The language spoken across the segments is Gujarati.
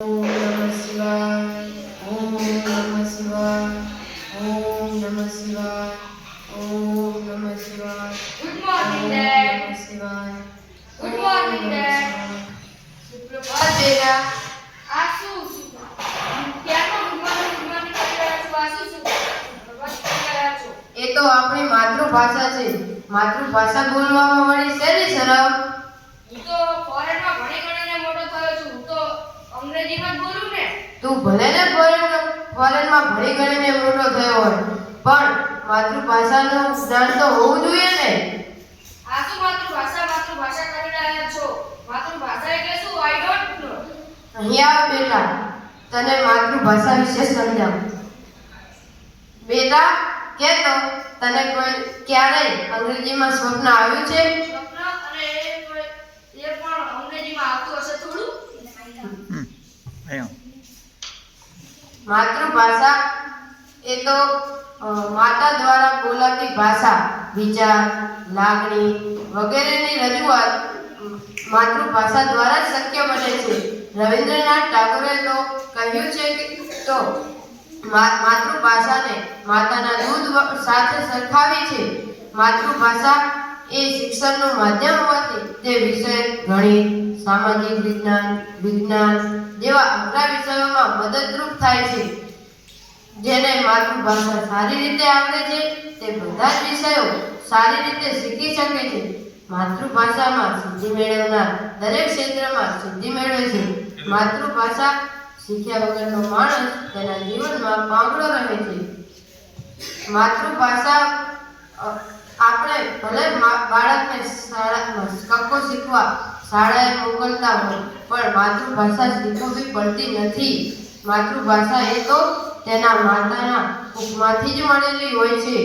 ઓમ નમઃ શિવાય. ઓમ નમઃ શિવાય. ઓમ નમઃ શિવાય. ઓમ નમઃ શિવાય. Good morning dad. નમઃ શિવાય. Good morning dead. સુપ્રભાત બેટા. આ શું ક્યારનો ગુડ મોર્નિંગ કરી રહ્યા છો? આ શું પ્રભાત કરી રહ્યા છો? એ તો આપણી માતૃભાષા છે. માતૃભાષા બોલવામાં વળી શેની શરમ? હું તો ફોરેનમાં ભણી ગણીને મોટો થયો છું. હું તો અંગ્રેજીમાં જ બોલું ને. તું ભલે ને ફોરેનમાં ભણી ગણીને મોટો થયો હોય, પણ માતૃભાષાનું જ્ઞાન તો હોવું જોઈએ ને. આ શું માતૃભાષા કરી રહ્યા છો? માતૃભાષા એટલે શું? I don't know. અહીંયા આવ બેટા, તને માતૃભાષા વિશે સમજાવું. બેટા, કે તો તને કોઈ ક્યારેય અંગ્રેજીમાં સ્વપ્ન આવ્યું છે? સ્વપ્ન અને એ પણ અંગ્રેજીમાં આવતું હશે થોડું. માતૃભાષા એ તો માતા દ્વારા બોલાતી ભાષા, વિચાર, લાગણી વગેરેની રજૂઆત માતૃભાષા દ્વારા જ શક્ય બને છે. રવિન્દ્રનાથ ટાગોરે તો કહ્યું છે કે તો માતૃભાષાને માતાના દૂધ સાથે સરખાવી છે. માતૃભાષા એ શિક્ષણનું માધ્યમ હોવાથી તે વિષય ગણિત, સામાજિક વિજ્ઞાન જેવા અઘરા વિષયોમાં મદદરૂપ થાય છે. જેને માતૃભાષા સારી રીતે આવડે છે તે બધા જ વિષયો સારી રીતે શીખી શકે છે. માતૃભાષામાં સિદ્ધિ મેળવનાર દરેક ક્ષેત્રમાં સિદ્ધિ મેળવે છે. માતૃભાષા શીખ્યા વગરનો માણસ તેના જીવનમાં પાંગળો રહે છે. માતૃભાષા આપણે ભલે બાળકને કક્કો શીખવા શાળાએ મોકલતા હોય, પણ માતૃભાષા શીખવવી પડતી નથી. માતૃભાષા એ તો તેના માતાના મુખમાંથી જ મળેલી હોય છે.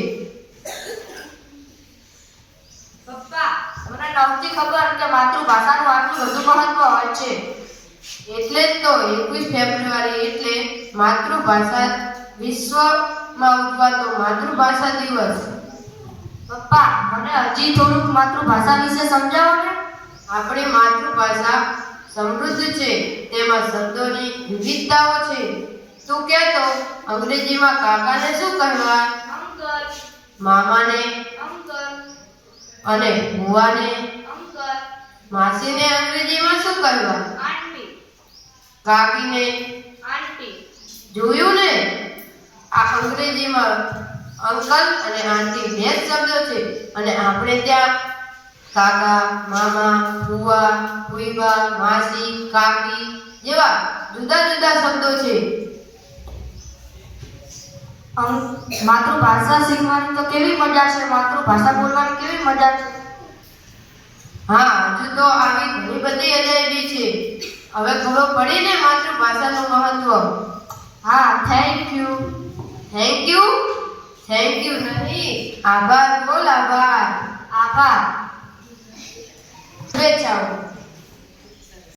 પપ્પા, મને નહોતી ખબર કે માતૃભાષાનું આટલું બધું મહત્વ હોય છે. એટલે જ તો 21 ફેબ્રુઆરી એટલે માતૃભાષા વિશ્વમાં ઉજવાતો માતૃભાષા દિવસ. પપ્પા, મને હજી થોડુંક માતૃભાષા વિશે સમજાવો ને. આપણી માતૃભાષા સમૃદ્ધ છે. તેમાં શબ્દોની વિવિધતાઓ છે. તું કે તો અંગ્રેજીમાં કાકાને શું કહેવા? અંકલ. મામાને અંકલ. અને બુવાને. અંકલ. માસીને અંગ્રેજીમાં શું કહેવા? આંટી. કાકીને. આંટી. જોયું ને, આ અંગ્રેજીમાં અંકલ અને આંટી બે જ શબ્દો છે, અને આપણે ત્યાં કાકા, મામા, ફુવા, ફુઈબા, માસી, કાકી જેવા જુદા જુદા શબ્દો છે. માતૃભાષા શીખવાની તો કેવી મજા છે. માતૃભાષા બોલવાની કેવી મજા છે. હા, હજુ તો આવી ઘણી બધી અજાયબી છે. હવે ખબર પડી ને માતૃભાષાનું મહત્વ. હા, થેન્ક યુ. થેન્ક યુ નહીં, આભાર બોલ. આભાર. આભાર. શુભેચ્છાઓ.